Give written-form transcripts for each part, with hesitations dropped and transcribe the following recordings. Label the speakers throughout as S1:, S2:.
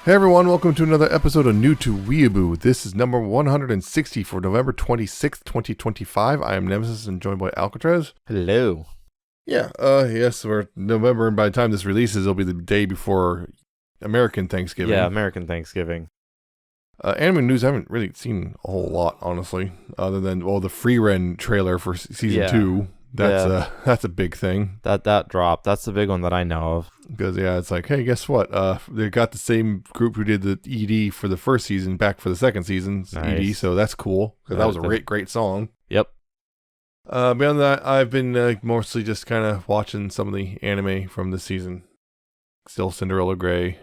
S1: Hey everyone, welcome to another episode of New to Weeaboo. This is number 160 for November 26th, 2025. I am Nemesis and joined by Alcatraz.
S2: Hello.
S1: Yes, we're November, and by the time this releases, it'll be the day before American Thanksgiving.
S2: Yeah, American Thanksgiving.
S1: Anime news, I haven't really seen a whole lot, honestly, other than, the Free Ren trailer for season 2. That's a big thing.
S2: That dropped. That's the big one that I know of.
S1: Because, it's like, hey, guess what? They got the same group who did the ED for the first season back for the second season's ED, so that's cool. Because that was a great song.
S2: Yep.
S1: Beyond that, I've been mostly just kind of watching some of the anime from this season. Still Cinderella Grey.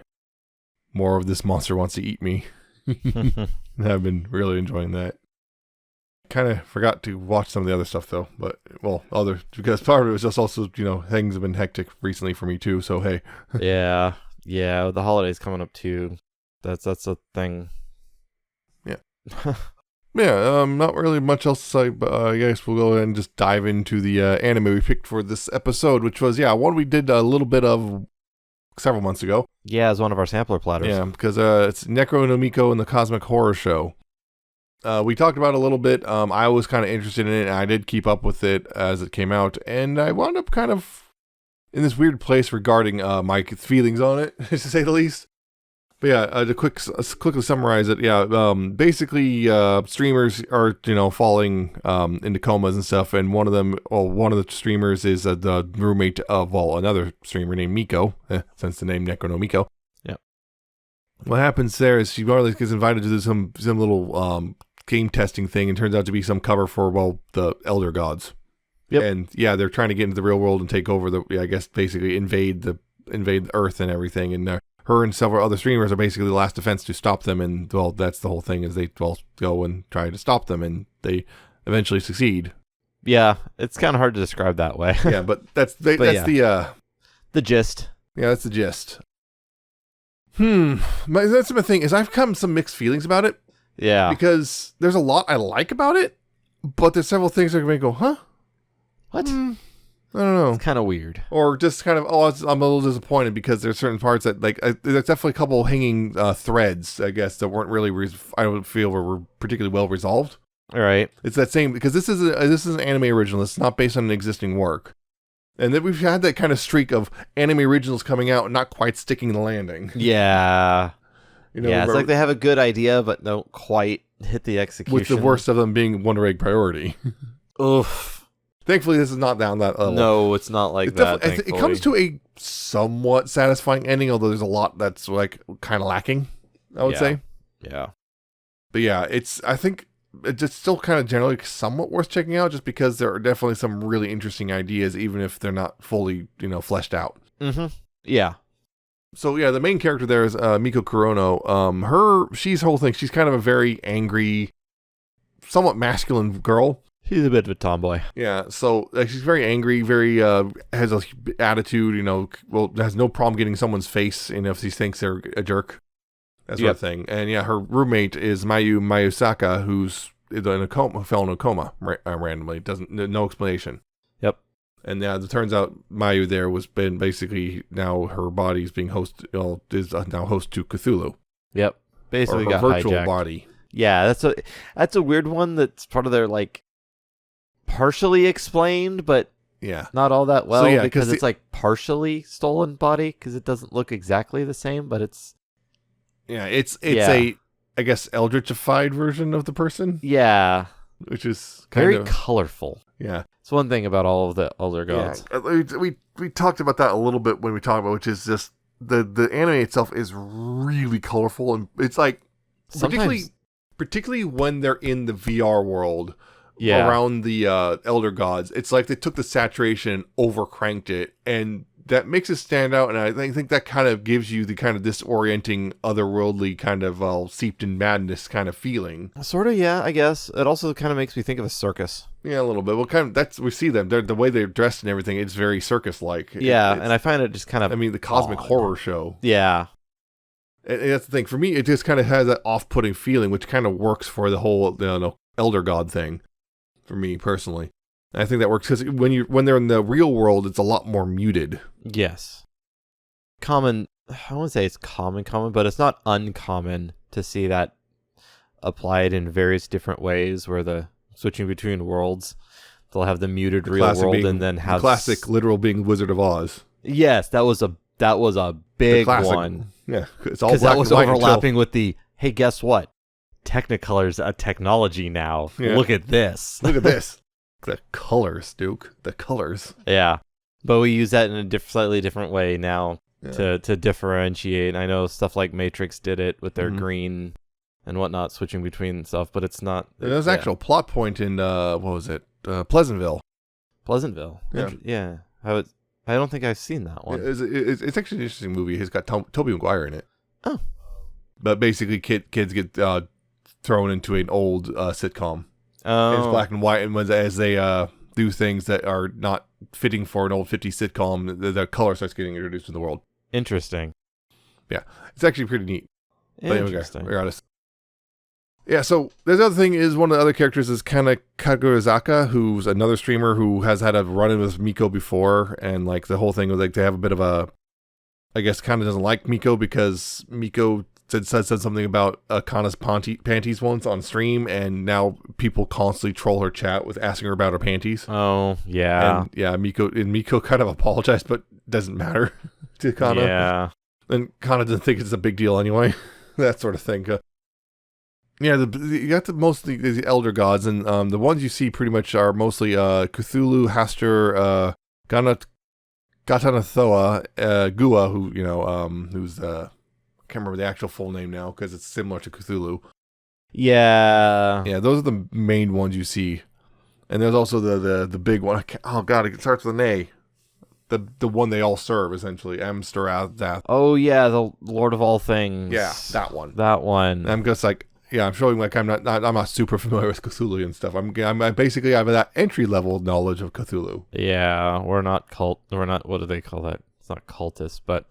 S1: More of This Monster Wants to Eat Me. I've been really enjoying that. Kind of forgot to watch some of the other stuff though, because part of it was just also, things have been hectic recently for me too, so hey.
S2: yeah, the holidays coming up too. That's a thing.
S1: Yeah. Not really much else to say, but I guess we'll go ahead and just dive into the anime we picked for this episode, which was, one we did a little bit of several months ago.
S2: Yeah, as one of our sampler platters.
S1: Yeah, because it's Necronomico and the Cosmic Horror Show. We talked about it a little bit. I was kind of interested in it, and I did keep up with it as it came out, and I wound up kind of in this weird place regarding my feelings on it, to say the least. But to quickly summarize it, basically streamers are, falling into comas and stuff, and one of the streamers is the roommate of, another streamer named Miko, since the name Necronomico.
S2: Yep.
S1: What happens there is she more or less gets invited to do some little game testing thing, and turns out to be some cover for, the Elder Gods.
S2: Yep.
S1: And they're trying to get into the real world and take over basically invade the Earth and everything, and her and several other streamers are basically the last defense to stop them, and that's the whole thing, is they go and try to stop them, and they eventually succeed.
S2: Yeah, it's kind of hard to describe that way.
S1: Yeah, but that's the
S2: gist.
S1: Yeah, that's the gist. That's my thing, is I've come some mixed feelings about it.
S2: Yeah.
S1: Because there's a lot I like about it, but there's several things that make me go, huh?
S2: What?
S1: I don't know.
S2: It's kind of weird. Or
S1: just kind of, I'm a little disappointed because there's certain parts that, there's definitely a couple hanging threads, I guess, that weren't really, I don't feel were particularly well resolved.
S2: All right.
S1: It's that same, because this is an anime original. It's not based on an existing work. And then we've had that kind of streak of anime originals coming out and not quite sticking the landing.
S2: Yeah. It's like they have a good idea, but don't quite hit the execution.
S1: With the worst of them being Wonder Egg Priority.
S2: Oof.
S1: Thankfully, this is not down that level.
S2: No, it's not like that.
S1: It comes to a somewhat satisfying ending, although there's a lot that's kind of lacking, I would say.
S2: Yeah.
S1: But I think it's just still kind of generally somewhat worth checking out, just because there are definitely some really interesting ideas, even if they're not fully, fleshed out.
S2: Mm-hmm. Yeah.
S1: So the main character there is Miko Kurono. She's whole thing. She's kind of a very angry, somewhat masculine girl.
S2: She's a bit of a tomboy.
S1: Yeah, so she's very angry, very has a attitude. Has no problem getting someone's face. If she thinks they're a jerk, that sort of thing. And her roommate is Mayusaka, who's in a coma, fell in a coma randomly. No explanation.
S2: Yep.
S1: And it turns out Mayu there was been basically, now her body is being host to Cthulhu.
S2: Yep. Basically
S1: or her
S2: got
S1: virtual
S2: hijacked.
S1: Body.
S2: Yeah, that's a weird one. That's part of their partially explained, but not all that well, because it's partially stolen body, because it doesn't look exactly the same, but it's a, I guess, eldritchified version of the person. Yeah.
S1: Which is
S2: very colorful.
S1: Yeah.
S2: It's one thing about all of the Elder Gods.
S1: Yeah. We talked about that a little bit when we talked about, which is just the anime itself is really colorful, and it's particularly when they're in the VR world around the Elder Gods. It's like they took the saturation and overcranked it, and that makes it stand out, and I think that kind of gives you the kind of disorienting, otherworldly kind of seeped in madness kind of feeling.
S2: Sort of, yeah, I guess. It also kind of makes me think of a circus.
S1: Yeah, a little bit. Well, we see them. The way they're dressed and everything, it's very circus-like.
S2: Yeah, and I find it just kind of
S1: the Cosmic Horror Show.
S2: Yeah.
S1: And that's the thing. For me, it just kind of has that off-putting feeling, which kind of works for the whole Elder God thing, for me personally. And I think that works because when they're in the real world, it's a lot more muted.
S2: Yes. Common I won't say it's common, but it's not uncommon to see that applied in various different ways, where the switching between worlds, they'll have the muted real world and then have
S1: the classic literal being Wizard of Oz.
S2: Yes, that was a big one.
S1: Yeah, it's all black
S2: that was
S1: and white
S2: overlapping with the, hey, guess what? Technicolor's a technology now. Yeah. Look at this.
S1: Look at this. The colors, Duke. The colors.
S2: Yeah, but we use that in a slightly different way now to differentiate. I know stuff like Matrix did it with their green and whatnot, switching between stuff, but it's not.
S1: There's an actual plot point in what was it? Pleasantville.
S2: Pleasantville. Yeah. I don't think I've seen that one.
S1: It's actually an interesting movie. It's got Tobey Maguire in it.
S2: Oh.
S1: But basically, kids get thrown into an old sitcom.
S2: Oh.
S1: It's black and white, and as they do things that are not fitting for an old 50s sitcom, the color starts getting introduced to the world.
S2: Interesting.
S1: Yeah. It's actually pretty neat.
S2: Interesting.
S1: But regardless. Yeah, so the other thing is one of the other characters is kind of Kagurazaka, who's another streamer who has had a run-in with Miko before, and like the whole thing was like they have a bit of a, I guess, kind of doesn't like Miko because Miko said something about Kana's panties once on stream, and now people constantly troll her chat with asking her about her panties.
S2: Oh, yeah.
S1: And yeah, Miko kind of apologized, but doesn't matter to Kana.
S2: Yeah.
S1: And Kana doesn't think it's a big deal anyway. That sort of thing. Yeah, you got mostly the elder gods, and the ones you see pretty much are mostly Cthulhu, Hastur, Gatanathoa, Gua, who who's I can't remember the actual full name now because it's similar to Cthulhu.
S2: Yeah,
S1: those are the main ones you see, and there's also the big one. Oh God, it starts with an A. The one they all serve, essentially, Amsterdam.
S2: Oh yeah, the Lord of all things.
S1: Yeah, that one.
S2: And
S1: I'm just like. Yeah, I'm showing like I'm not super familiar with Cthulhu and stuff. I basically have that entry level knowledge of Cthulhu.
S2: Yeah, we're not what do they call that? It's not cultists, but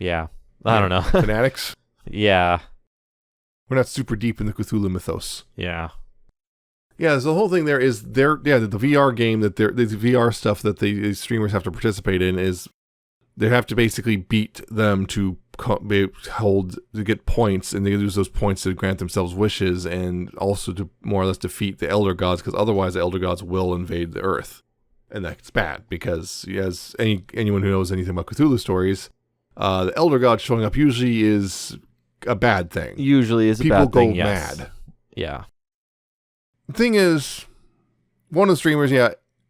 S2: yeah. I don't know.
S1: Fanatics?
S2: Yeah.
S1: We're not super deep in the Cthulhu mythos.
S2: Yeah.
S1: Yeah, so the whole thing there is the VR game the VR stuff that the streamers have to participate in is they have to basically beat them to get points, and they use those points to grant themselves wishes, and also to more or less defeat the elder gods, because otherwise the elder gods will invade the earth, and that's bad because as anyone who knows anything about Cthulhu stories, the elder gods showing up usually is a bad thing.
S2: Usually is a bad thing.
S1: People go mad.
S2: Yeah.
S1: The thing is, one of the streamers,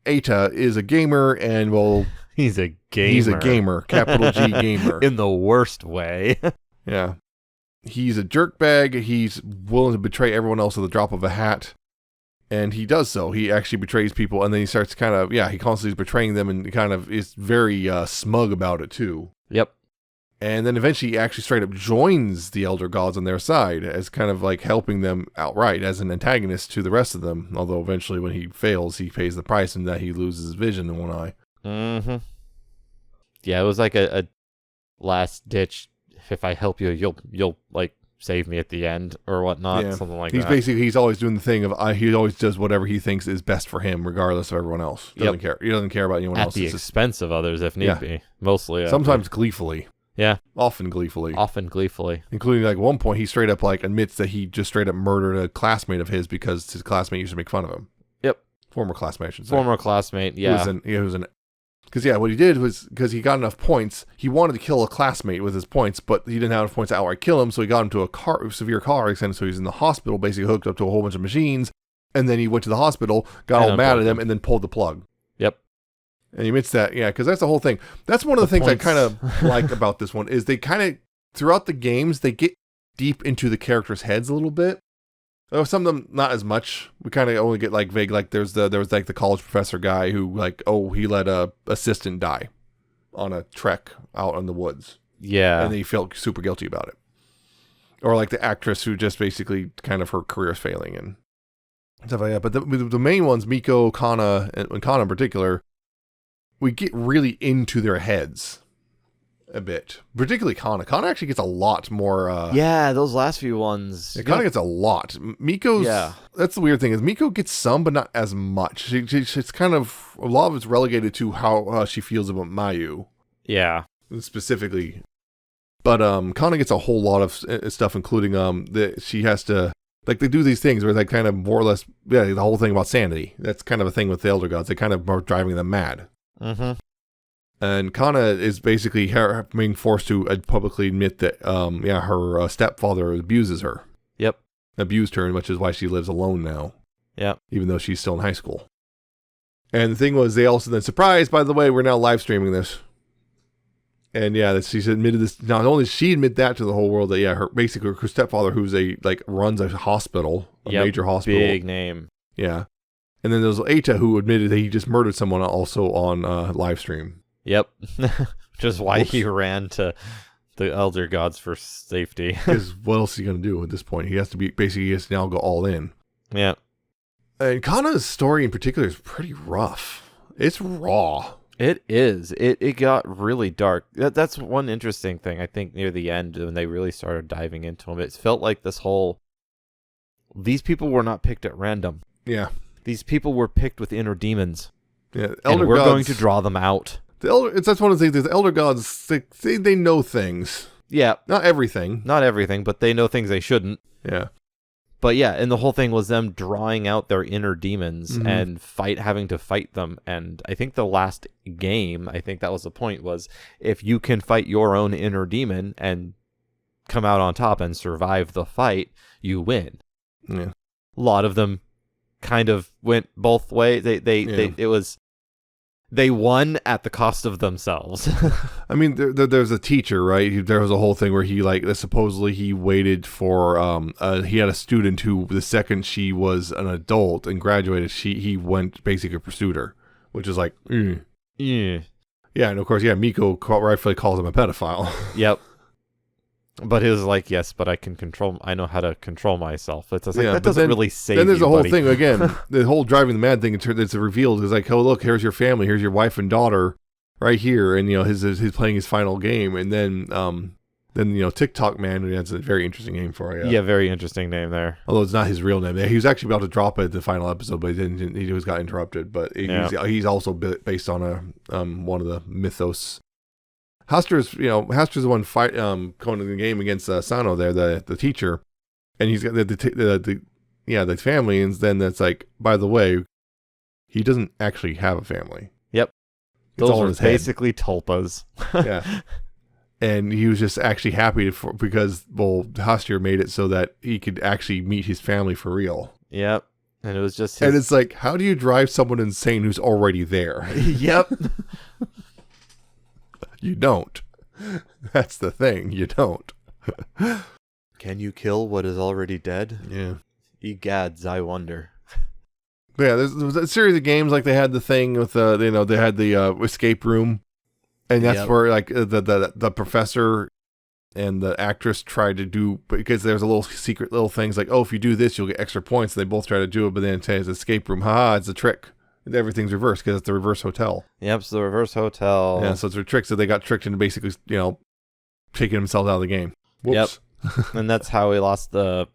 S1: Eita, is a gamer, and will.
S2: He's a gamer.
S1: He's a gamer, capital G gamer.
S2: In the worst way.
S1: Yeah. He's a jerkbag. He's willing to betray everyone else at the drop of a hat. And he does so. He actually betrays people, and then he starts he constantly is betraying them, and kind of is very smug about it, too.
S2: Yep.
S1: And then eventually he actually straight up joins the Elder Gods on their side, as kind of like helping them outright, as an antagonist to the rest of them. Although eventually when he fails, he pays the price, and that he loses his vision in one eye.
S2: Mm-hmm. Yeah, it was like a last ditch. If I help you, you'll like save me at the end or whatnot, something like that.
S1: He's always doing the thing of he always does whatever he thinks is best for him, regardless of everyone else. He doesn't care about anyone else.
S2: At the expense of others, if need be. Mostly.
S1: Sometimes gleefully.
S2: Yeah.
S1: Often gleefully.
S2: Including
S1: like one point he straight up admits that he just straight up murdered a classmate of his because his classmate used to make fun of him.
S2: Yep.
S1: Former classmate, I should say.
S2: Former classmate, yeah.
S1: Because what he did was, because he got enough points, he wanted to kill a classmate with his points, but he didn't have enough points to outright kill him, so he got him to a severe car accident, so he's in the hospital, basically hooked up to a whole bunch of machines, and then he went to the hospital, got all mad at him, and then pulled the plug.
S2: Yep.
S1: And he admits that, because that's the whole thing. That's one of the things I kind of like about this one, is they kind of, throughout the games, they get deep into the characters' heads a little bit. Some of them not as much. We kind of only get like vague. Like there was like the college professor guy who he let a assistant die on a trek out in the woods.
S2: Yeah,
S1: and then he felt super guilty about it. Or like the actress who just basically kind of her career is failing and stuff like that. But the main ones, Miko, Kana, and Kana in particular, we get really into their heads a bit, particularly Kana. Kana actually gets a lot more.
S2: Those last few ones.
S1: Kana gets a lot. Miko's. Yeah, that's the weird thing is Miko gets some, but not as much. She's kind of a lot of it's relegated to how she feels about Mayu.
S2: Yeah,
S1: specifically, But Kana gets a whole lot of stuff, including she has to, like, they do these things where they kind of more or less, the whole thing about sanity. That's kind of a thing with the Elder Gods. They kind of are driving them mad.
S2: Mm-hmm.
S1: And Kana is basically being forced to publicly admit that, her stepfather abuses her.
S2: Yep.
S1: Abused her, which is why she lives alone now.
S2: Yep.
S1: Even though she's still in high school. And the thing was, they also then, surprised, by the way, we're now live streaming this. And that she's admitted this. Not only did she admit that to the whole world, that her stepfather, who's runs a hospital, a major hospital,
S2: big name.
S1: Yeah. And then there's Eita, who admitted that he just murdered someone also on live stream.
S2: Yep. Which is why he ran to the Elder Gods for safety.
S1: Because what else is he going to do at this point? He has to now go all in.
S2: Yeah.
S1: And Kana's story in particular is pretty rough. It's raw.
S2: It is. It got really dark. That's one interesting thing, I think, near the end when they really started diving into him. It felt like these people were not picked at random.
S1: Yeah.
S2: These people were picked with inner demons.
S1: Yeah.
S2: And we're going to draw them out.
S1: That's one of the things. The Elder Gods, they know things.
S2: Yeah.
S1: Not everything.
S2: Not everything, but they know things they shouldn't.
S1: Yeah.
S2: But and the whole thing was them drawing out their inner demons and having to fight them. And I think the last game, I think that was the point, was if you can fight your own inner demon and come out on top and survive the fight, you win.
S1: Yeah.
S2: A lot of them kind of went both ways. They won at the cost of themselves.
S1: I mean, there's a teacher, right? There was a whole thing where he supposedly he waited for he had a student who the second she was an adult and graduated, he went basically pursued her, which is like,
S2: yeah,
S1: and of course, Miko rightfully calls him a pedophile.
S2: Yep. But it was like, yes, but I know how to control myself. It's like, that doesn't really save you,
S1: Then there's the whole
S2: buddy.
S1: thing, again, the whole driving the mad thing, it's revealed. It's like, oh, look, here's your family. Here's your wife and daughter right here. And, he's playing his final game. And then TikTok Man, that's a very interesting name for it.
S2: Yeah, very interesting name there.
S1: Although it's not his real name. He was actually about to drop it at the final episode, but he just got interrupted. But he's also based on one of the mythos. Haster's the one going to the game against Sano there, the teacher, and he's got the family, and then that's like, by the way, he doesn't actually have a family.
S2: Yep,
S1: it's
S2: those are basically tulpas.
S1: Yeah, and he was just actually happy because Haster made it so that he could actually meet his family for real.
S2: Yep, and it was just
S1: and it's like, how do you drive someone insane who's already there?
S2: Yep.
S1: You don't. That's the thing. You don't.
S2: Can you kill what is already dead?
S1: Yeah.
S2: Egads, I wonder.
S1: But yeah, there's a series of games, like they had the thing with they had the escape room, and that's where like the professor and the actress tried to do, because there's a little secret little things like, oh, if you do this, you'll get extra points. And they both try to do it, but then it says escape room. Haha, it's a trick. Everything's reversed because it's the reverse hotel.
S2: Yep, it's the reverse hotel.
S1: Yeah, so it's a trick. So they got tricked into basically, taking themselves out of the game. Whoops.
S2: Yep. And that's how we lost the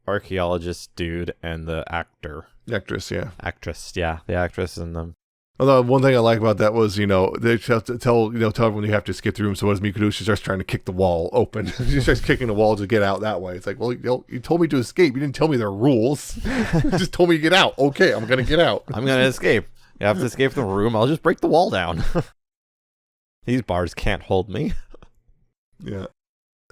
S2: archaeologist dude and the actress, yeah. The actress and them.
S1: Although one thing I like about that was, they have to tell everyone you have to skip through them. So what does Miko do? She starts trying to kick the wall open. She starts kicking the wall to get out that way. It's like, well, you told me to escape. You didn't tell me there are rules. You just told me to get out. Okay, I'm going to get out.
S2: I'm going to escape. You have to escape the room. I'll just break the wall down. These bars can't hold me.
S1: Yeah.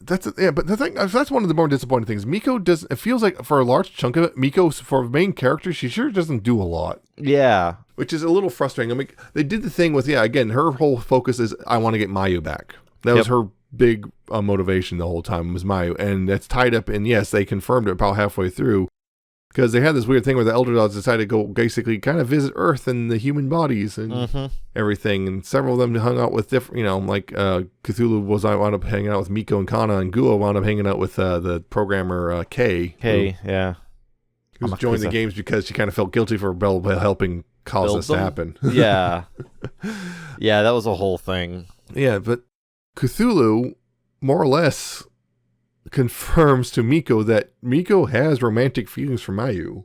S1: But the thing, that's one of the more disappointing things. Miko it feels like for a large chunk of it, Miko, for a main character, she sure doesn't do a lot.
S2: Yeah.
S1: Which is a little frustrating. I mean, they did the thing with, again, her whole focus is, I want to get Mayu back. That was her big motivation the whole time, was Mayu. And that's tied up in, yes, they confirmed it about halfway through. Because they had this weird thing where the Elder Gods decided to go basically kind of visit Earth and the human bodies and everything. And several of them hung out with different, Cthulhu wound up hanging out with Miko and Kana, and Guo wound up hanging out with the programmer Kay. Who's joined the games because she kind of felt guilty for helping cause this to happen.
S2: Yeah. Yeah, that was a whole thing.
S1: Yeah, but Cthulhu, more or less, confirms to Miko that Miko has romantic feelings for Mayu.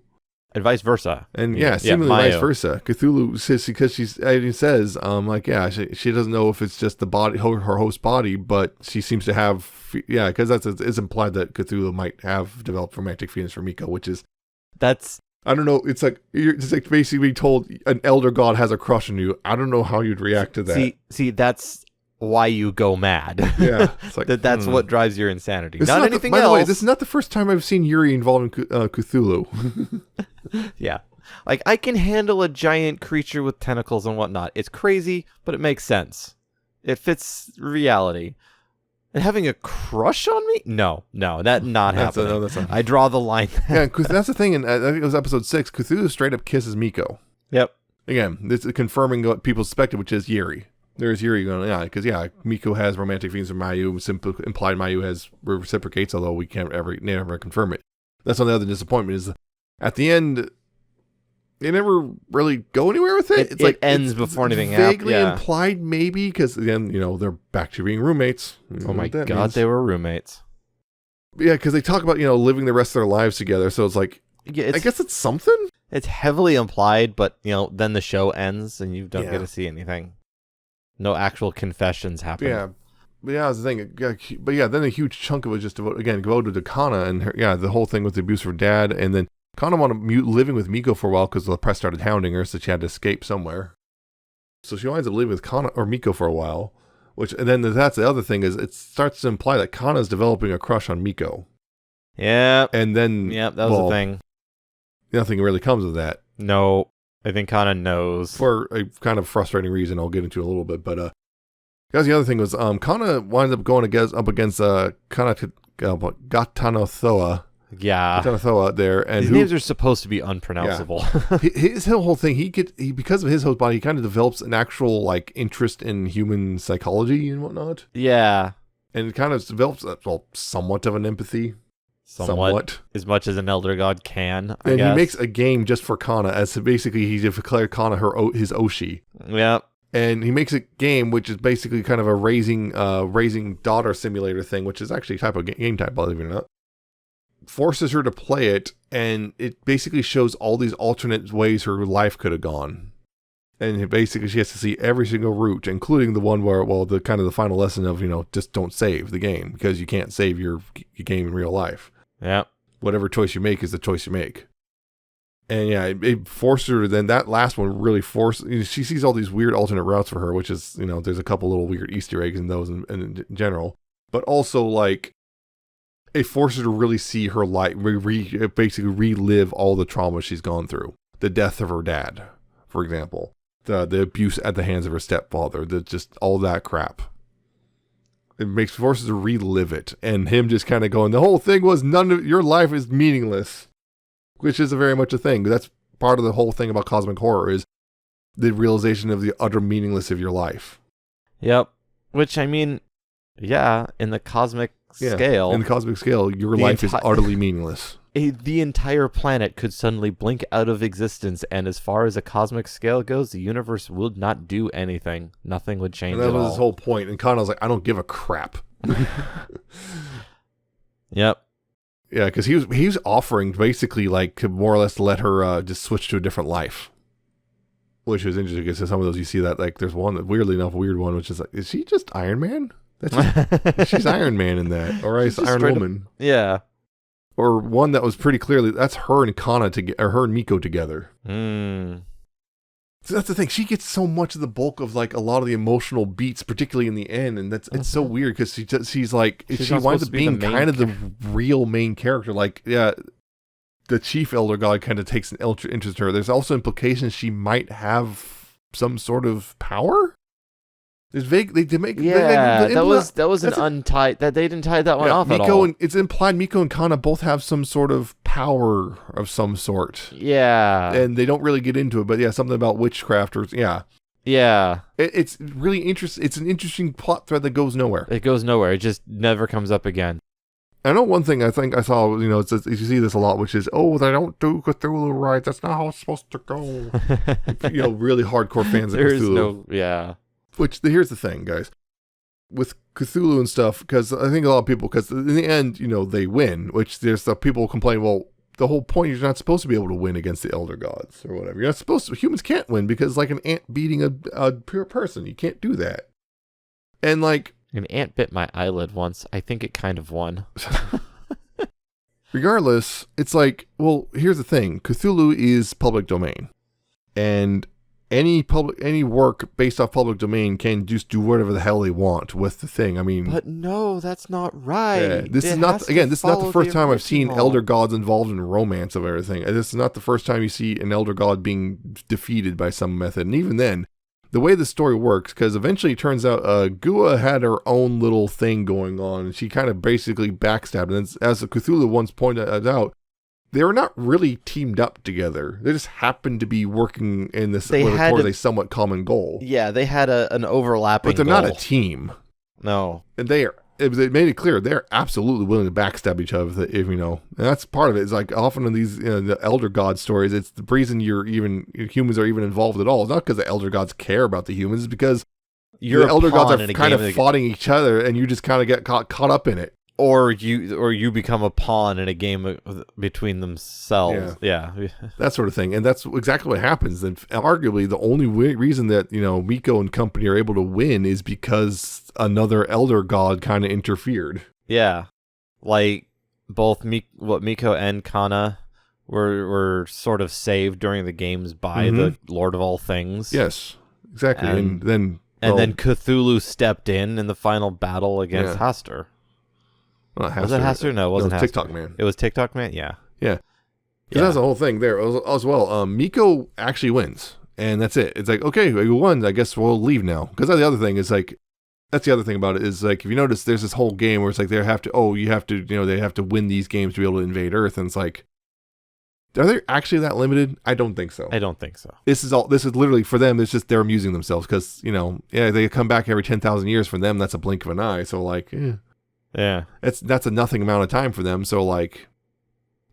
S2: And vice versa.
S1: And seemingly vice versa. Cthulhu says, because she says, she doesn't know if it's just the body, her host body, but she seems to have, because it's implied that Cthulhu might have developed romantic feelings for Miko, which is, I don't know. It's like you're just like basically told an elder god has a crush on you. I don't know how you'd react to that.
S2: See, that's why you go mad.
S1: Yeah, it's like,
S2: that's what drives your insanity.
S1: Not anything else. By the way, this is not the first time I've seen Yuri involved in Cthulhu.
S2: Yeah. Like, I can handle a giant creature with tentacles and whatnot. It's crazy, but it makes sense. It fits reality. And having a crush on me? No, that not happening. I draw the line.
S1: Yeah, that's the thing. And I think it was episode 6. Cthulhu straight up kisses Miko.
S2: Yep.
S1: Again, this is confirming what people suspected, which is Yuri. There's Yuri going, because Miko has romantic feelings for Mayu. Implied Mayu has reciprocates, although we can't never confirm it. That's another disappointment. Is at the end, they never really go anywhere with it.
S2: It's like ends before anything happens.
S1: Vaguely implied, maybe, because then they're back to being roommates.
S2: Oh my god, they were roommates.
S1: Yeah, because they talk about living the rest of their lives together. So it's like, I guess it's something.
S2: It's heavily implied, but then the show ends and you don't get to see anything. No actual confessions happen.
S1: Yeah. But that's the thing. But then a huge chunk of it was just devoted to Kana and her, the whole thing with the abuse of her dad. And then Kana wanted living with Miko for a while because the press started hounding her, so she had to escape somewhere. So she winds up living with Kana or Miko for a while. And then that's the other thing, is it starts to imply that Kana's developing a crush on Miko.
S2: Yeah.
S1: And then
S2: that was the thing.
S1: Nothing really comes of that.
S2: No. I think Kana knows.
S1: For a kind of frustrating reason I'll get into in a little bit. But guys, the other thing was Kana winds up going up against Gatanothoa.
S2: Yeah.
S1: Gatanothoa there. And
S2: these names are supposed to be unpronounceable.
S1: Yeah. His whole thing, he because of his host body, he kind of develops an actual interest in human psychology and whatnot.
S2: Yeah.
S1: And it kind of develops somewhat of an empathy. Somewhat.
S2: As much as an elder god can,
S1: I guess. He makes a game just for Kana, as basically he declared Kana his Oshi.
S2: Yeah.
S1: And he makes a game which is basically kind of a raising daughter simulator thing, which is actually a type of game type, believe it or not. Forces her to play it, and it basically shows all these alternate ways her life could have gone. And basically she has to see every single route, including the one where, the kind of the final lesson of, just don't save the game, because you can't save your game in real life.
S2: Yeah.
S1: Whatever choice you make is the choice you make. And it forced her. Then that last one really forced. She sees all these weird alternate routes for her, which is, there's a couple little weird Easter eggs in those in general. But also, it forces her to really see her life, basically relive all the trauma she's gone through. The death of her dad, for example. The abuse at the hands of her stepfather. Just all that crap. It forces her to relive it. And him just kind of going, the whole thing was none of your life is meaningless. Which is very much a thing. That's part of the whole thing about cosmic horror, is the realization of the utter meaningless of your life.
S2: Yep. Which, in the cosmic scale.
S1: In the cosmic scale, your life is utterly meaningless.
S2: The entire planet could suddenly blink out of existence, and as far as a cosmic scale goes, the universe would not do anything. Nothing would change at all.
S1: And that was his whole point. And Kana was like, I don't give a crap.
S2: Yep.
S1: Yeah, because he was offering basically to more or less let her just switch to a different life, which is interesting because some of those you see that there's one that weirdly enough weird one, which is is she just Iron Man? She's Iron Man in that, or Iron Woman?
S2: Yeah,
S1: or one that was pretty clearly that's her and Kana or her and Miko together. So that's the thing. She gets so much of the bulk of a lot of the emotional beats, particularly in the end, and it's so weird because she winds up being kind of the real main character. The chief elder god kind of takes an interest in her. There's also implications she might have some sort of power. There's vague.
S2: That was an untied. That they didn't tie that one off at all.
S1: It's implied Miko and Kana both have some sort of power of some sort.
S2: Yeah,
S1: and they don't really get into it, but something about witchcraft or
S2: yeah.
S1: It's really interesting. It's an interesting plot thread that goes nowhere.
S2: It goes nowhere. It just never comes up again.
S1: I know one thing I think I saw, you see this a lot, which is, they don't do Cthulhu right. That's not how it's supposed to go. Really hardcore fans of Cthulhu. Which, here's the thing, guys. With Cthulhu and stuff, because I think a lot of people, because in the end, they win, which there's the people complain, the whole point. You're not supposed to be able to win against the elder gods or whatever. You're not supposed to. Humans can't win because like an ant beating a pure person. You can't do that. And like
S2: an ant bit my eyelid once. I think it kind of won.
S1: Regardless, it's like, well, here's the thing. Cthulhu is public domain. And any work based off public domain can just do whatever the hell they want with the thing. I mean,
S2: but no, that's not right.
S1: Yeah, this is not the first time I've seen elder gods involved in romance of everything. This is not the first time you see an elder god being defeated by some method. And even then, the way the story works, because eventually it turns out Gua had her own little thing going on, and she kind of basically backstabbed. And as Cthulhu once pointed out, they were not really teamed up together. They just happened to be working in this towards a somewhat common goal.
S2: Yeah, they had an overlapping
S1: But they're
S2: goal.
S1: not a team.
S2: No.
S1: And they made it clear they're absolutely willing to backstab each other if you know. And that's part of it. It's like often in these the elder god stories, it's the reason humans are even involved at all. It's not because the elder gods care about the humans, it's because the elder gods are kind of fighting each other and you just kind of get caught up in it.
S2: Or you become a pawn in a game between themselves. Yeah.
S1: That sort of thing. And that's exactly what happens. And arguably the only reason that, Miko and company are able to win is because another elder god kind of interfered.
S2: Yeah. Like both Miko and Kana were sort of saved during the games by the Lord of all things.
S1: Yes. Exactly. And then
S2: Cthulhu stepped in the final battle against Hastur.
S1: Well,
S2: was it Hastur? No, it wasn't Hastur.
S1: TikTok Man.
S2: It was TikTok Man? Yeah.
S1: Yeah. Because that's the whole thing there as well. Miko actually wins, and that's it. It's like, okay, we won. I guess we'll leave now. Because the other thing is like, that's the other thing about it is like, if you notice, there's this whole game where it's like they have to win these games to be able to invade Earth, and it's like, are they actually that limited? I don't think so.
S2: I don't think so.
S1: This is literally for them. It's just they're amusing themselves because they come back every 10,000 years. For them, that's a blink of an eye. So like,
S2: yeah,
S1: that's a nothing amount of time for them. So like,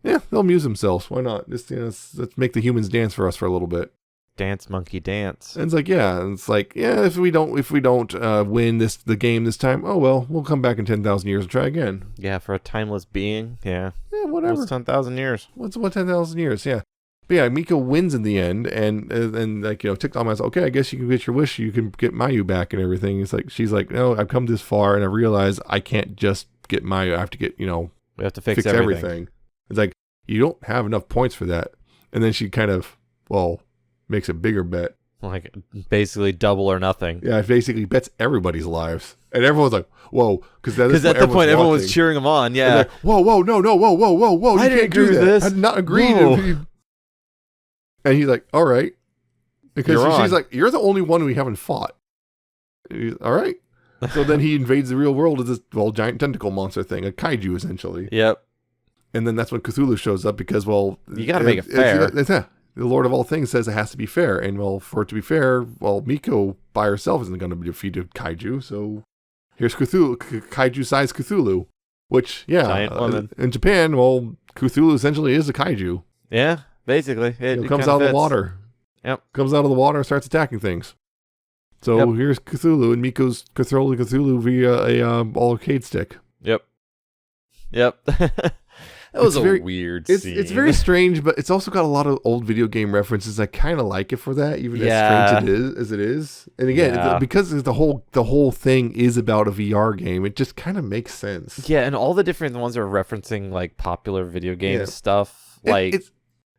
S1: yeah, they'll amuse themselves. Why not? Just let's make the humans dance for us for a little bit.
S2: Dance, monkey, dance.
S1: And it's like, if we don't win the game this time, oh well, we'll come back in 10,000 years and try again.
S2: Yeah, for a timeless being. Yeah,
S1: whatever.
S2: What's 10,000 years?
S1: What's 10,000 years? Yeah. But yeah, Miko wins in the end, and like TikTok man's okay, I guess you can get your wish, you can get Mayu back and everything. It's like she's like, no, I've come this far, and I realize I can't just get Mayu. I have to get
S2: we have to fix everything.
S1: It's like you don't have enough points for that, and then she kind of makes a bigger bet,
S2: like basically double or nothing.
S1: Yeah, it basically bets everybody's lives, and everyone's like, whoa, because
S2: at the point everyone was cheering him on. Yeah,
S1: like, whoa, no, whoa,
S2: I didn't agree with this.
S1: I did not agree. And he's like, all right. Because she's like, you're the only one we haven't fought. He's, all right. So then he invades the real world as this giant tentacle monster thing, a kaiju essentially.
S2: Yep.
S1: And then that's when Cthulhu shows up because,
S2: you got to make it fair.
S1: The Lord of all things says it has to be fair. And for it to be fair, Miko by herself isn't going to defeat a kaiju. So here's Cthulhu, kaiju-sized Cthulhu. Which,
S2: giant woman.
S1: In Japan, Cthulhu essentially is a kaiju.
S2: Yeah. Basically, it
S1: comes out of the water.
S2: Yep.
S1: Comes out of the water and starts attacking things. So here's Cthulhu, and Miko's controlling Cthulhu via a arcade stick.
S2: Yep. That was a weird scene.
S1: It's very strange, but it's also got a lot of old video game references. I kind of like it for that, even as strange as it is. And again, because the whole thing is about a VR game, it just kind of makes sense.
S2: Yeah, and all the different ones are referencing like popular video game stuff,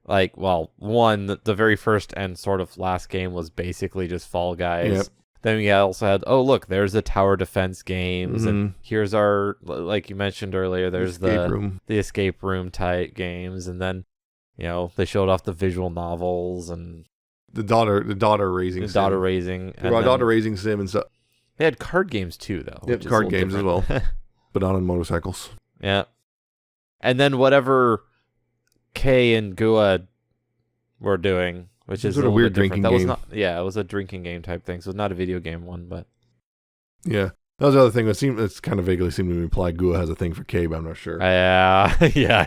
S2: the very first and sort of last game was basically just Fall Guys.
S1: Yep.
S2: Then we also had, look, there's the tower defense games, and here's our, like you mentioned earlier, there's the escape room type games, and then, they showed off the visual novels and
S1: the daughter raising sim and stuff.
S2: They had card games too, though.
S1: Yep, card games as well, but not on motorcycles.
S2: Yeah, and then whatever Kay and Gua were doing, which is
S1: sort of weird drinking game.
S2: It was a drinking game type thing, so it's not a video game one, but
S1: yeah, that was the other thing. It's kind of vaguely seemed to imply Gua has a thing for Kay, but I'm not sure.
S2: Yeah,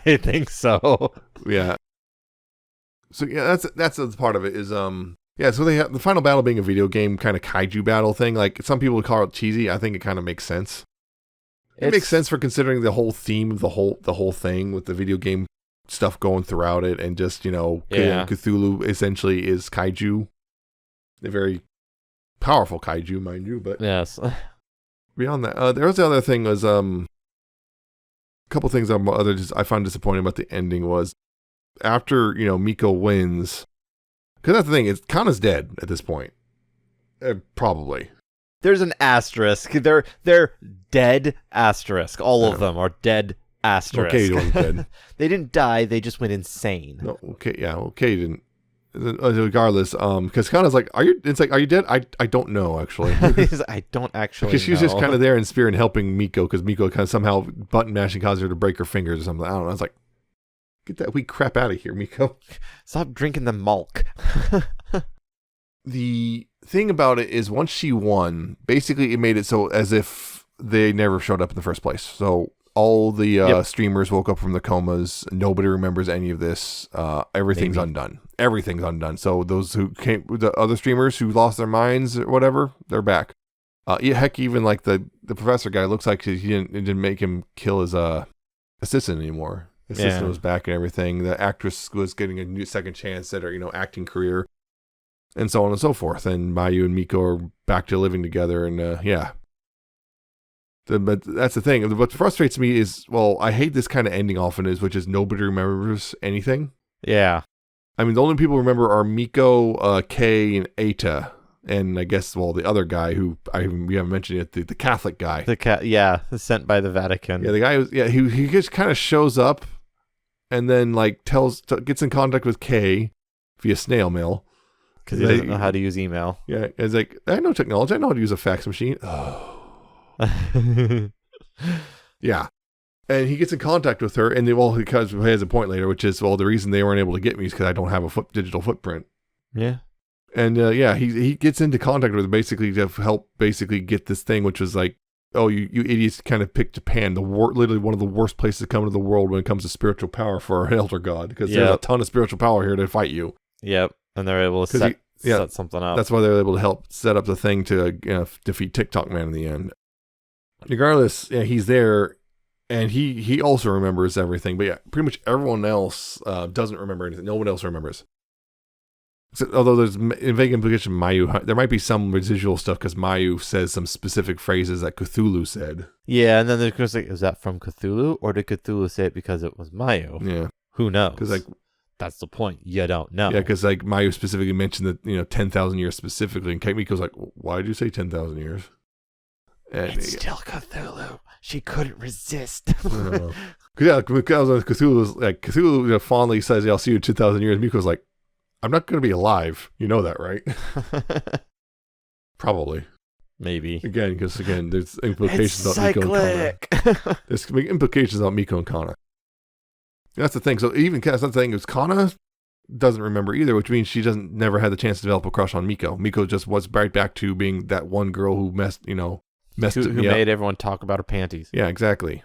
S2: I think so.
S1: Yeah. So yeah, that's the part of it is so they have the final battle being a video game kind of kaiju battle thing. Like some people would call it cheesy. I think it kind of makes sense. It makes sense for considering the whole theme of the whole thing with the video game stuff going throughout it, and just, Cthulhu essentially is kaiju. A very powerful kaiju, mind you, but
S2: yes.
S1: Beyond that, there was the other thing was a couple things I found disappointing about the ending was after Miko wins, because that's the thing, Kana's dead at this point, probably.
S2: There's an asterisk. They're dead asterisk. All of them are dead asterisk.
S1: Okay, wasn't dead.
S2: They didn't die. They just went insane.
S1: No, okay, yeah, okay, didn't. Regardless, because Kana's like, are you dead? I don't know, actually.
S2: I don't actually
S1: because she's just kind of there in spirit and helping Miko, because Miko kind of somehow button mashing caused her to break her fingers or something. I don't know. I was like, get that weak crap out of here, Miko.
S2: Stop drinking the milk.
S1: The thing about it is once she won, basically it made it so as if they never showed up in the first place. So all the streamers woke up from the comas. Nobody remembers any of this. Everything's undone. Everything's undone. So those who came, the other streamers who lost their minds or whatever, they're back. Heck, even like the professor guy looks like it didn't make him kill his assistant anymore. The assistant was back and everything. The actress was getting a new second chance at her acting career, and so on and so forth. And Mayu and Miko are back to living together. And but that's the thing. What frustrates me is, I hate this kind of ending often which is nobody remembers anything.
S2: Yeah.
S1: I mean, the only people who remember are Miko, Kei, and Eita. And I guess, the other guy who we haven't mentioned yet, the Catholic guy.
S2: Sent by the Vatican.
S1: Yeah, the guy he just kind of shows up and then gets in contact with Kei via snail mail.
S2: Because he doesn't know how to use email.
S1: Yeah, it's like, I know technology. I know how to use a fax machine. Oh. Yeah. And he gets in contact with her, and because he has a point later, which is, the reason they weren't able to get me is because I don't have a digital footprint.
S2: Yeah.
S1: And he gets into contact with her basically to help get this thing, which was like, oh, you idiots kind of picked Japan, literally one of the worst places to come into the world when it comes to spiritual power for our elder god, because there's a ton of spiritual power here to fight you.
S2: Yep. And they're able to set something up.
S1: That's why they were able to help set up the thing to defeat TikTok Man in the end. Regardless, he's there, and he also remembers everything. But pretty much everyone else doesn't remember anything. No one else remembers. So, although there's in vague implication, Mayu, there might be some residual stuff because Mayu says some specific phrases that Cthulhu said.
S2: Yeah, and then there's going to say, is that from Cthulhu, or did Cthulhu say it because it was Mayu?
S1: Yeah.
S2: Who knows? Because that's the point. You don't know.
S1: Yeah, because Mayu specifically mentioned that 10,000 years specifically, and Miko's like, why did you say 10,000 years? And
S2: it's still Cthulhu. She couldn't resist.
S1: Because Cthulhu fondly says, I'll see you in 2,000 years. Miko's like, I'm not going to be alive. You know that, right? Probably.
S2: Maybe.
S1: Because there's implications about Miko and Kana. There's implications about Miko and Kana. That's the thing. So even that's the thing is Kana doesn't remember either, which means she never had the chance to develop a crush on Miko. Miko just was right back to being that one girl who who
S2: made everyone talk about her panties.
S1: Yeah, exactly.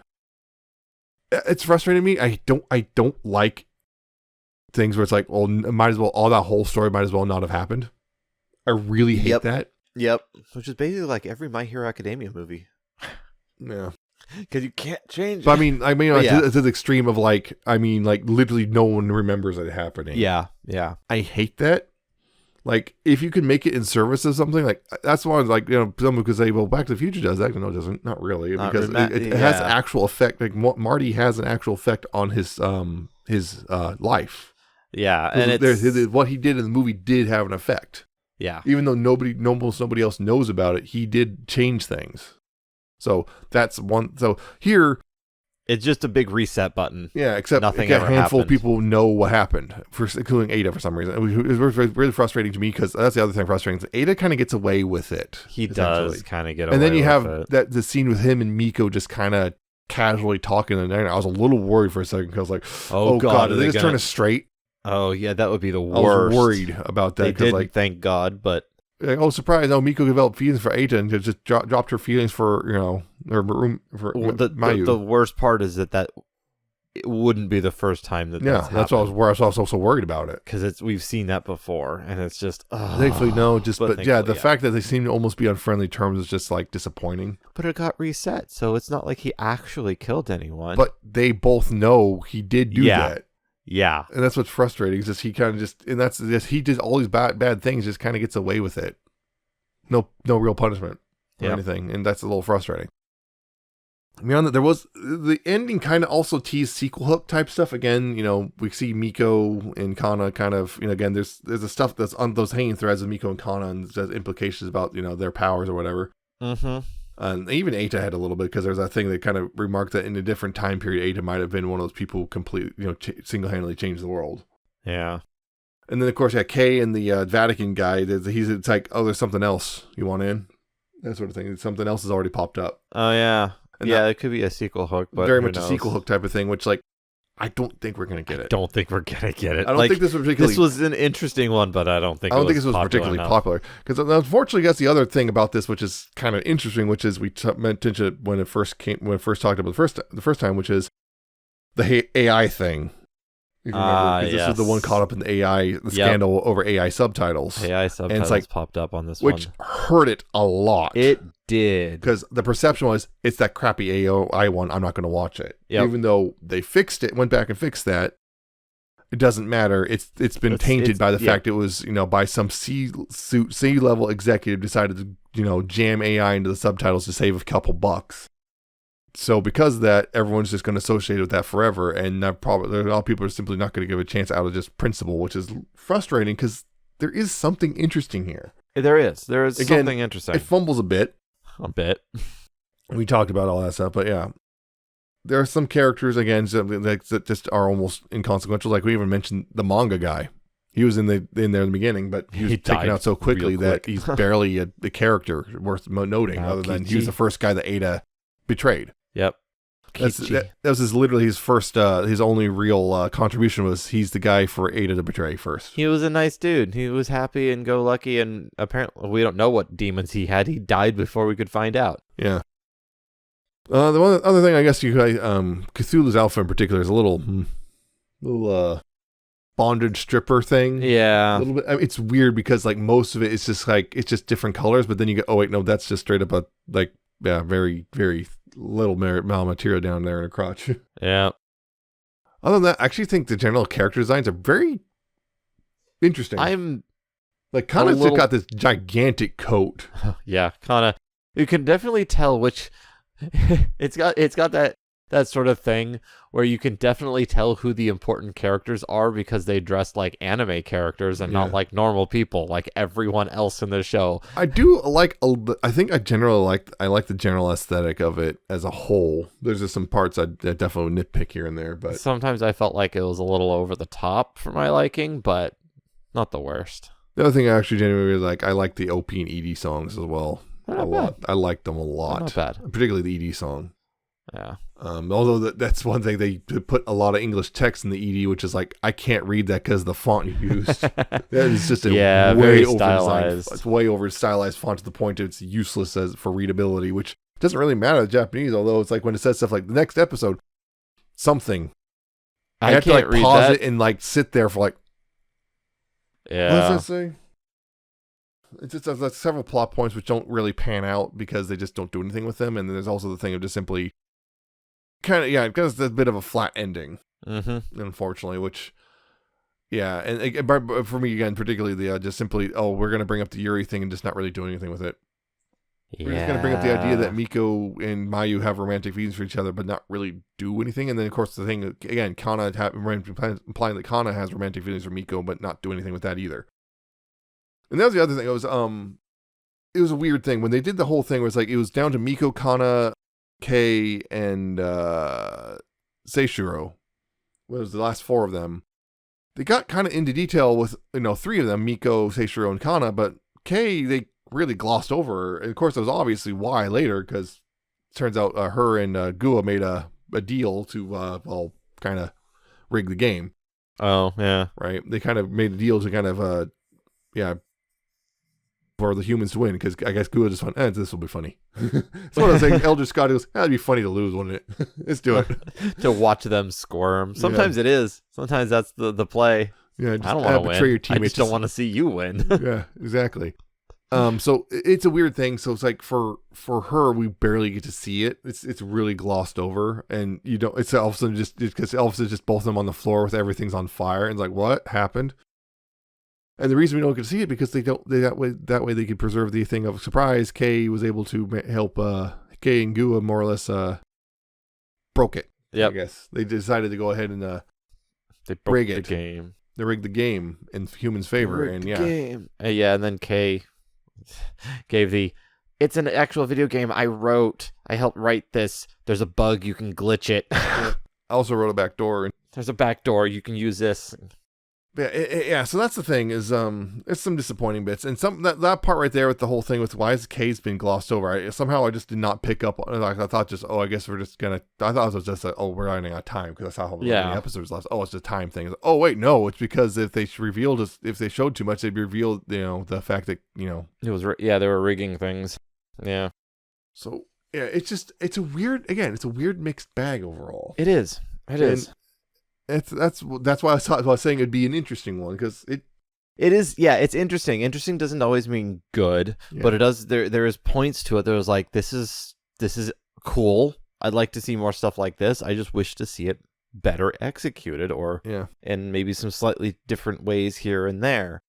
S1: It's frustrating me. I don't like things where it's like, all that whole story might as well not have happened. I really hate that.
S2: Yep. Which is basically like every My Hero Academia movie.
S1: Yeah.
S2: Because you can't change it.
S1: But to the extreme of literally no one remembers it happening.
S2: Yeah. Yeah.
S1: I hate that. Like, if you can make it in service of something, that's why, someone could say, well, Back to the Future does that. No, it doesn't. Not really. Because it has actual effect. Like, Marty has an actual effect on his life.
S2: Yeah. And
S1: what he did in the movie did have an effect.
S2: Yeah.
S1: Even though almost nobody else knows about it, he did change things. So that's one. So here,
S2: it's just a big reset button.
S1: Yeah, except
S2: nothing
S1: a handful of people know what happened, including Ada for some reason. It was really frustrating to me because that's the other thing frustrating. Ada kind of gets away with it.
S2: He does kind of get away with it.
S1: And then you have the scene with him and Miko just kind of casually talking. And I was a little worried for a second because I was like, oh God, did they just turn us straight?
S2: Oh, yeah, that would be the worst.
S1: I was worried about that.
S2: They didn't, thank God, but...
S1: surprise! No, Miko developed feelings for Eita and just dropped her feelings for Mayu.
S2: The worst part is that it wouldn't be the first time that's
S1: that's why I was also worried about it
S2: because we've seen that before and it's just
S1: thankfully no, the fact that they seem to almost be on friendly terms is just disappointing.
S2: But it got reset, so it's not like he actually killed anyone.
S1: But they both know he did do that.
S2: Yeah.
S1: And that's what's frustrating. Is just he kind of he did all these bad things, just kind of gets away with it. No real punishment or anything, and that's a little frustrating. Beyond that, there was the ending kind of also teased sequel hook type stuff. Again, we see Miko and Kana kind of, again, there's a stuff that's on those hanging threads of Miko and Kana and there's implications about, their powers or whatever.
S2: Mm-hmm.
S1: And even Eita had a little bit, because there's that thing that kind of remarked that in a different time period, Eita might have been one of those people who completely, single-handedly changed the world.
S2: Yeah.
S1: And then, of course, Kay and the Vatican guy, it's like, oh, there's something else you want in? That sort of thing. Something else has already popped up.
S2: Oh, yeah. And it could be a sequel hook, but
S1: very much a sequel hook type of thing, which, like, I don't think we're going to get it.
S2: I don't think
S1: I don't think this was particularly...
S2: This was an interesting one, but I don't think this was
S1: particularly popular. Because unfortunately, that's the other thing about this, which is kind of interesting, which is we mentioned when it first talked about the first time, which is the AI thing. If you remember, because this was the one caught up in the scandal over AI subtitles.
S2: AI subtitles popped up on this one.
S1: Which hurt it a lot.
S2: It did.
S1: Because the perception was, it's that crappy AI one, I'm not going to watch it.
S2: Yep.
S1: Even though they went back and fixed that, it doesn't matter. It's been tainted by the fact it was, by some C-level executive decided to, jam AI into the subtitles to save a couple bucks. So because of that, everyone's just going to associate with that forever, and a lot of people are simply not going to give a chance out of just principle, which is frustrating because there is something interesting here.
S2: There is something interesting.
S1: It fumbles a bit.
S2: We
S1: talked about all that stuff, but yeah, there are some characters again that just are almost inconsequential. Like we even mentioned the manga guy. He was in there in the beginning, but he was taken out so quickly that he's barely a character worth noting. Other than he was the first guy that Eita betrayed.
S2: Yep.
S1: That was literally his first, his only real contribution was he's the guy for Eita to betray first.
S2: He was a nice dude. He was happy and go lucky, and apparently we don't know what demons he had. He died before we could find out.
S1: Yeah. The one other thing I guess Cthulhu's alpha in particular is a little bondage stripper thing.
S2: Yeah.
S1: A little bit. I mean, it's weird because like most of it is just like it's just different colors, but then you go, oh wait, no, that's just straight up a very very little material down there in her crotch.
S2: Yeah.
S1: Other than that, I actually think the general character designs are very interesting. Kana's just got this gigantic coat.
S2: Yeah, Kana. You can definitely tell which. it's got that sort of thing where you can definitely tell who the important characters are because they dress like anime characters and not like normal people, like everyone else in the show.
S1: I do like. I think I generally like the general aesthetic of it as a whole. There's just some parts I definitely nitpick here and there, but
S2: sometimes I felt like it was a little over the top for my liking, but not the worst.
S1: The other thing I actually genuinely like, I like the OP and ED songs as well. A lot. I like them a lot.
S2: Not bad.
S1: Particularly the ED song.
S2: Yeah.
S1: Although that's one thing, they put a lot of English text in the ED, which is like, I can't read that because of the font you used. That is just a way stylized. It's way over stylized font to the point that it's useless for readability, which doesn't really matter in Japanese. Although it's like when it says stuff like the next episode, something. I have to pause it and sit there for
S2: yeah.
S1: What does that say? It's just there's several plot points which don't really pan out because they just don't do anything with them, and then there's also the thing of just simply because it's a bit of a flat ending, unfortunately. Which, and for me again, particularly the just simply we're gonna bring up the Yuri thing and just not really do anything with it. Yeah. We're just gonna bring up the idea that Miko and Mayu have romantic feelings for each other, but not really do anything. And then of course the thing again, Kana implying that Kana has romantic feelings for Miko, but not do anything with that either. And that was the other thing. It was a weird thing when they did the whole thing. Where it was down to Miko, Kana, Kei, and Seishiro. What was the last four of them? They got kind of into detail with three of them: Miko, Seishiro, and Kana. But Kei, they really glossed over. And of course, that was obviously why later, because it turns out her and Gua made a deal to kind of rig the game.
S2: Oh yeah,
S1: right. They kind of made a deal to kind of for the humans to win, because I guess Gua just went, this will be funny. So what I was saying, Elder Scott goes, that'd be funny to lose, wouldn't it? Let's do it.
S2: To watch them squirm. Sometimes it is. Sometimes that's the play.
S1: Yeah,
S2: I don't want to win.
S1: Your teammates.
S2: I just don't want to see you win.
S1: Yeah, exactly. So it's a weird thing. So it's like for her, we barely get to see it. It's really glossed over, and you don't. It's all of a sudden because all of a sudden just both of them on the floor with everything's on fire, and it's like what happened? And the reason we don't get to see it because that way they could preserve the thing of surprise. Kay was able to help. Kay and Gua more or less broke it.
S2: Yep.
S1: I guess they decided to go ahead and
S2: they broke the game.
S1: They rigged the game in humans' favor, and
S2: and then Kay gave it's an actual video game I helped write this. There's a bug, you can glitch it.
S1: I also wrote a back door.
S2: There's a back door, you can use this.
S1: Yeah, so that's the thing is it's some disappointing bits, and some that part right there with the whole thing with why has Kay's been glossed over. Somehow I just did not pick up. Like I thought, I guess we're just gonna. I thought it was just we're running out of time because I saw how many episodes left. Oh, it's a time thing. Oh wait, no, it's because if they showed too much, they'd reveal the fact that
S2: it was they were rigging things. Yeah.
S1: So yeah, it's a weird mixed bag overall.
S2: It is.
S1: That's why I was saying it'd be an interesting one because it
S2: is. Yeah, it's interesting. Interesting doesn't always mean good, but it does. There is points to it. There was like this is cool. I'd like to see more stuff like this. I just wish to see it better executed in maybe some slightly different ways here and there.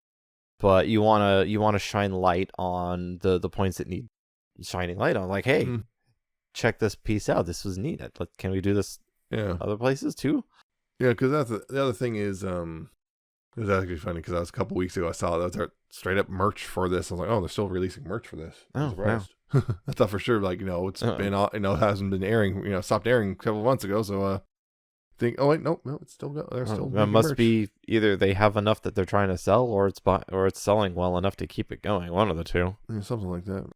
S2: But you wanna shine light on the points that need shining light on. Like, hey, check this piece out. This was neat. Can we do this? Other places too.
S1: Yeah, because that's the other thing is, it was actually funny because a couple weeks ago I saw that was straight up merch for this. I was like, oh, they're still releasing merch for this.
S2: Oh, wow.
S1: I thought for sure, like, it's been, it hasn't been airing, stopped airing a couple of months ago. So, oh wait, no, it's still go. They're still.
S2: That must be either they have enough that they're trying to sell, or it's selling well enough to keep it going. One of the two.
S1: Yeah, something like that.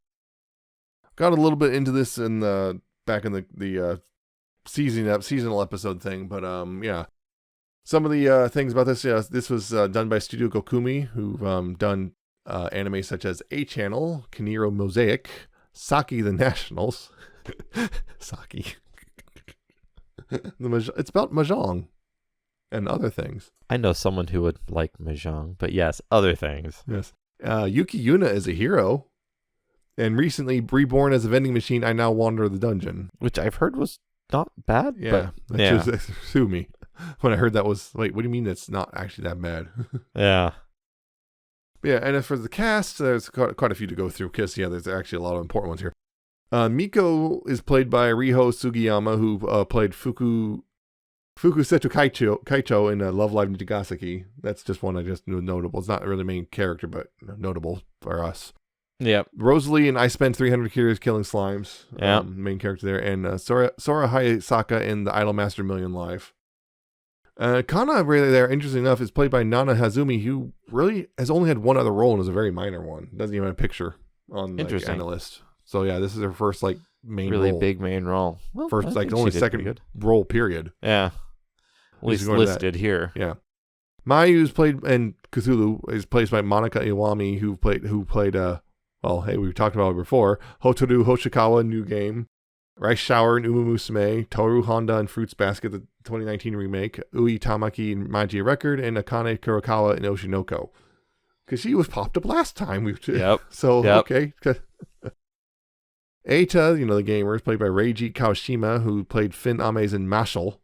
S1: Got a little bit into this back in the seasonal episode thing, but some of the things about this. This was done by Studio Gokumi, who've done anime such as A Channel, Kaniro Mosaic, Saki the Nationals, Saki. It's about mahjong and other things.
S2: I know someone who would like mahjong, but yes, other things.
S1: Yes, Yuki Yuna is a hero. And recently reborn as a vending machine, I Now Wander the Dungeon.
S2: Which I've heard was not bad.
S1: Yeah. Sue me. When I heard that was, wait, what do you mean that's not actually that bad?
S2: Yeah.
S1: Yeah, and as for the cast, there's quite a few to go through because, there's actually a lot of important ones here. Miko is played by Riho Sugiyama, who played Fukusetu Kaicho in Love Live Nijigaseki. That's just one I just knew notable. It's not really the main character, but notable for us.
S2: Yeah,
S1: Rosalie and I Spent 300 Years Killing Slimes.
S2: Yeah,
S1: main character there, and Sora Hayasaka in The Idolmaster Million Live. Kana, really there, interesting enough, is played by Nana Hazumi, who really has only had one other role and is a very minor one. Doesn't even have a picture on the list. So yeah, this is her first main
S2: really
S1: role.
S2: Big main role.
S1: Well, first only second role period.
S2: Yeah, at least listed here.
S1: Yeah. Mayu's played, and Cthulhu is played by Monica Iwami, who played we've talked about it before. Hotaru Hoshikawa, New Game. Rice Shower and Uma Musume. Toru Honda and Fruits Basket, the 2019 remake. Ui Tamaki and Magia Record. And Akane Kurokawa in Oshinoko. Because she was popped up last time.
S2: Yep.
S1: Okay. Eita, the gamer, is played by Reiji Kawashima, who played Finn Ames in Mashal.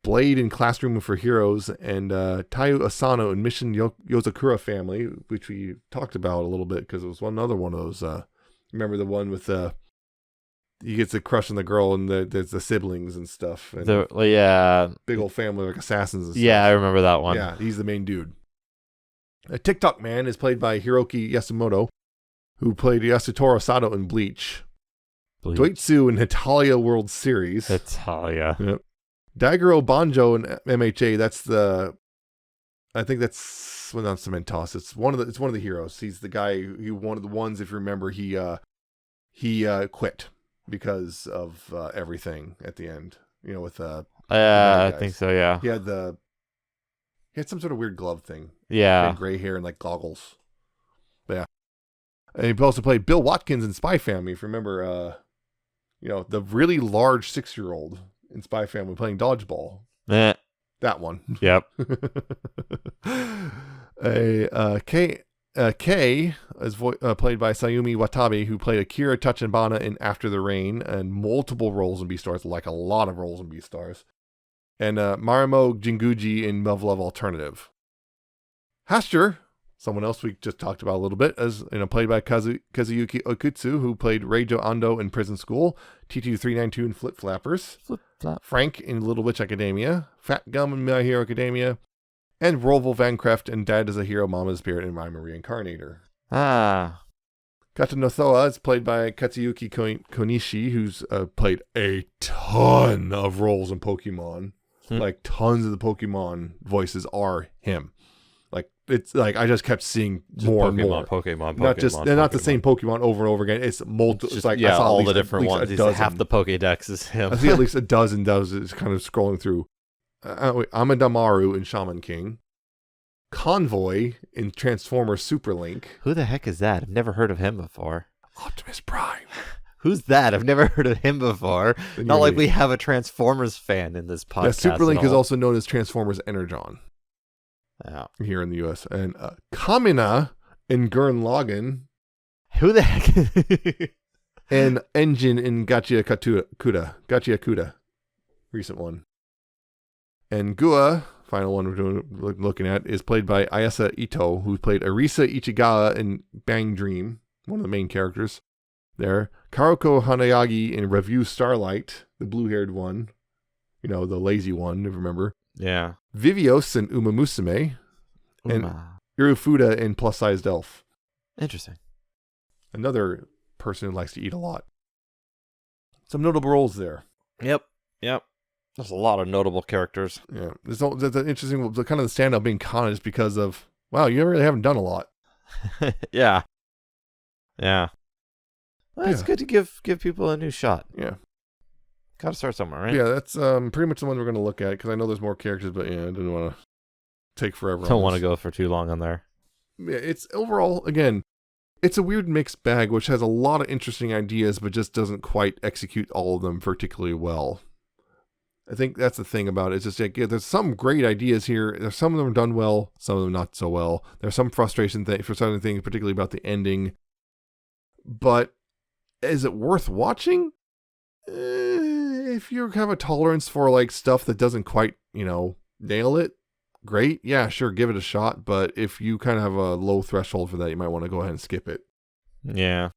S1: Blade in Classroom for Heroes, and Tayu Asano in Mission Yozakura Family, which we talked about a little bit because it was another one of those. Remember the one with he gets a crush on the girl and there's the siblings and stuff. And
S2: big
S1: old family like assassins and stuff.
S2: Yeah, I remember that one.
S1: Yeah, he's the main dude. A TikTok Man is played by Hiroki Yasumoto, who played Yasutaro Sato in Bleach. Doitsu in Hitalia World Series.
S2: Hitalia.
S1: Yep. Daigoro Banjo in MHA. I think that's not Cementos. It's one of the heroes. He's the guy one of the ones, if you remember, he quit because of everything at the end. With
S2: I think so. Yeah.
S1: He had some sort of weird glove thing.
S2: Yeah.
S1: And gray hair and goggles. But yeah. And he also played Bill Watkins in Spy Family. If you remember, the really large 6-year-old in Spy Family playing dodgeball. That one.
S2: Yep.
S1: Kei Kei is played by Sayumi Watabe, who played Akira Tachibana in After the Rain, and multiple roles in Beastars, like a lot of roles in Beastars. And Marimo Jinguji in Love Love Alternative. Hastur, someone else we just talked about a little bit, as played by Kazuyuki Okutsu, who played Reijo Ando in Prison School, T2392 in Flip Flappers, Frank in Little Witch Academia, Fat Gum in My Hero Academia, and Roval Van Kreft and Dad is a Hero, Mom is a Spirit in I'm a Reincarnator.
S2: Ah.
S1: Kata no Thoa is played by Katsuyuki Konishi, who's played a ton of roles in Pokemon. Like, tons of the Pokemon voices are him. Like, it's like I just kept seeing just more and more.
S2: Pokemon.
S1: They're not the same Pokemon over and over again. It's multiple. It's like,
S2: yeah, all the different ones. Half the Pokédex is him.
S1: I see at least a dozen is kind of scrolling through. Amadamaru in Shaman King. Convoy in Transformers Super Link.
S2: Who the heck is that? I've never heard of him before.
S1: Optimus Prime.
S2: Who's that? I've never heard of him before. Not like we have a Transformers fan in this podcast.
S1: Yeah, Super Link is also known as Transformers Energon.
S2: Yeah.
S1: Here in the US. And Kamina in Gurren Lagann.
S2: Who the heck?
S1: And Engine in Gachia Kuda. Recent one. And Gua, final one we're looking at, is played by Ayasa Ito, who played Arisa Ichigawa in Bang Dream, one of the main characters there. Karoko Hanayagi in Review Starlight, the blue-haired one. The lazy one, if you remember.
S2: Yeah.
S1: Vivios in Uma Musume. And Irufuda in Plus Sized Elf.
S2: Interesting.
S1: Another person who likes to eat a lot. Some notable roles there.
S2: Yep. There's a lot of notable characters.
S1: Yeah. There's an interesting, kind of the standout being Kana is because of, wow, you really haven't done a lot.
S2: Yeah. Well, it's good to give people a new shot.
S1: Yeah.
S2: Gotta start somewhere, right?
S1: Yeah, that's pretty much the one we're going to look at, because I know there's more characters, but yeah, I didn't want to take forever.
S2: Don't want to go for too long on there.
S1: Yeah, it's overall, again, it's a weird mixed bag, which has a lot of interesting ideas, but just doesn't quite execute all of them particularly well. I think that's the thing about it. It's just like, there's some great ideas here. There's some of them done well, some of them not so well. There's some frustration for certain things, particularly about the ending. But is it worth watching? If you have a tolerance for like stuff that doesn't quite, nail it, great. Yeah, sure, give it a shot. But if you kind of have a low threshold for that, you might want to go ahead and skip it.
S2: Yeah.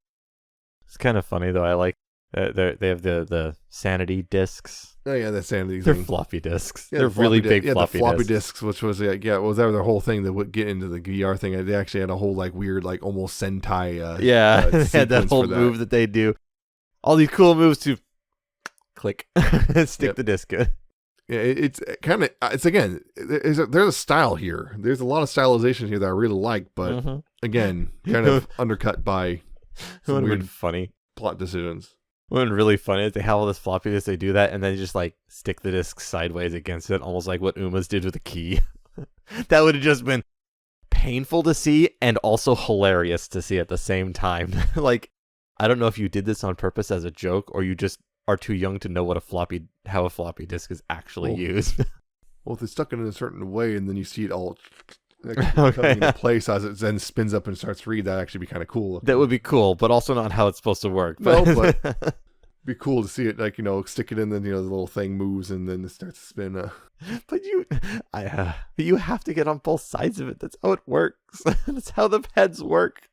S2: It's kind of funny, though. I like they have the sanity discs.
S1: Oh, yeah, that sanity
S2: They're
S1: thing.
S2: Floppy discs.
S1: Yeah,
S2: They're really big
S1: floppy
S2: floppy
S1: discs, which was, was that their whole thing that would get into the VR thing. They actually had a whole, like, weird, like, almost Sentai
S2: they had that whole move that they do. All these cool moves to click, stick the disc in.
S1: Yeah, it's kind of, again, there's a style here. There's a lot of stylization here that I really like, but, again, kind of undercut by some weird
S2: funny
S1: plot decisions.
S2: What would be really funny is they have all this floppy disk, they do that, and then they just like stick the disc sideways against it, almost like what Uma's did with the key. That would have just been painful to see and also hilarious to see at the same time. Like, I don't know if you did this on purpose as a joke, or you just are too young to know how a floppy disk is actually used.
S1: Well, if it's stuck in a certain way, and then you see it all coming into place as it then spins up and starts to read, that'd actually be kind of cool.
S2: That would be cool, but also not how it's supposed to work.
S1: But be cool to see it, like, stick it in, then the little thing moves and then it starts to spin.
S2: But you have to get on both sides of it. That's how it works. That's how the heads work.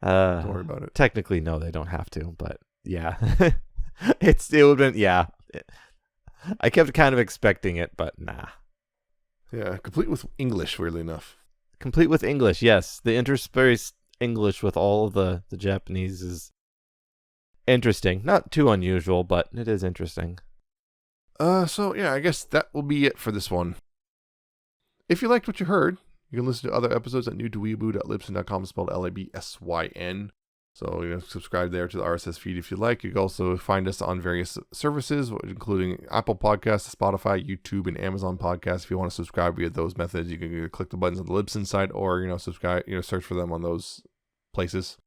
S1: Don't worry about it.
S2: Technically, no, they don't have to, but yeah. It would have been, I kept kind of expecting it, but nah.
S1: Yeah, complete with English, weirdly enough.
S2: Complete with English, yes. The interspersed English with all of the Japanese is interesting. Not too unusual, but it is interesting.
S1: So yeah, I guess that will be it for this one. If you liked what you heard, you can listen to other episodes at newtoweeaboo.libsyn.com, spelled Labsyn. So subscribe there to the RSS feed if you like. You can also find us on various services, including Apple Podcasts, Spotify, YouTube, and Amazon Podcasts. If you want to subscribe via those methods, you can either click the buttons on the Libsyn site or subscribe, search for them on those places.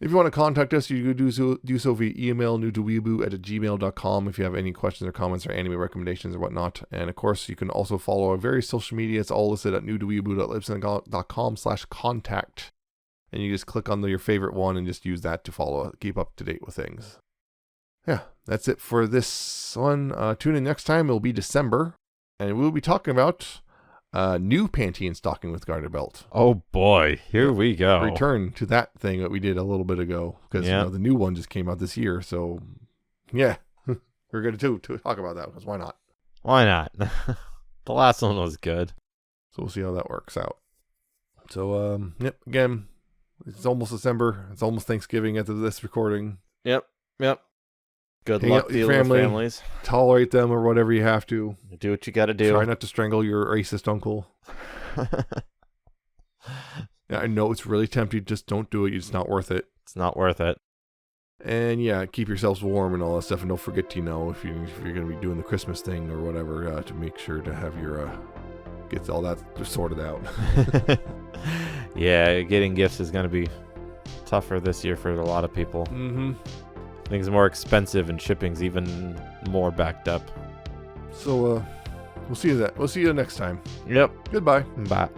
S1: If you want to contact us, you can do so via email, newtoweeaboo@gmail.com if you have any questions or comments or anime recommendations or whatnot. And of course, you can also follow our various social media. It's all listed at newtoweeaboo.libsyn.com/contact. And you just click on your favorite one and just use that to keep up to date with things. Yeah, that's it for this one. Tune in next time. It'll be December. And we'll be talking about new panty and stocking with garter belt.
S2: Oh boy, here we go.
S1: Return to that thing that we did a little bit ago. Because the new one just came out this year. So, yeah, we're going to talk about that because why not?
S2: Why not? The last one was good.
S1: So we'll see how that works out. So, again, it's almost December. It's almost Thanksgiving after this recording.
S2: Yep. Good
S1: Hang
S2: luck
S1: out with your
S2: dealing with families.
S1: Tolerate them or whatever you have to.
S2: Do what you got to do.
S1: Try not to strangle your racist uncle. I know it's really tempting. Just don't do it. It's not worth it.
S2: It's not worth it.
S1: And yeah, keep yourselves warm and all that stuff. And don't forget to, if you're going to be doing the Christmas thing or whatever, to make sure to have your, get all that sorted out.
S2: Yeah, getting gifts is going to be tougher this year for a lot of people.
S1: Mm-hmm.
S2: Things are more expensive and shipping's even more backed up.
S1: So, we'll see you next time.
S2: Yep.
S1: Goodbye.
S2: Bye.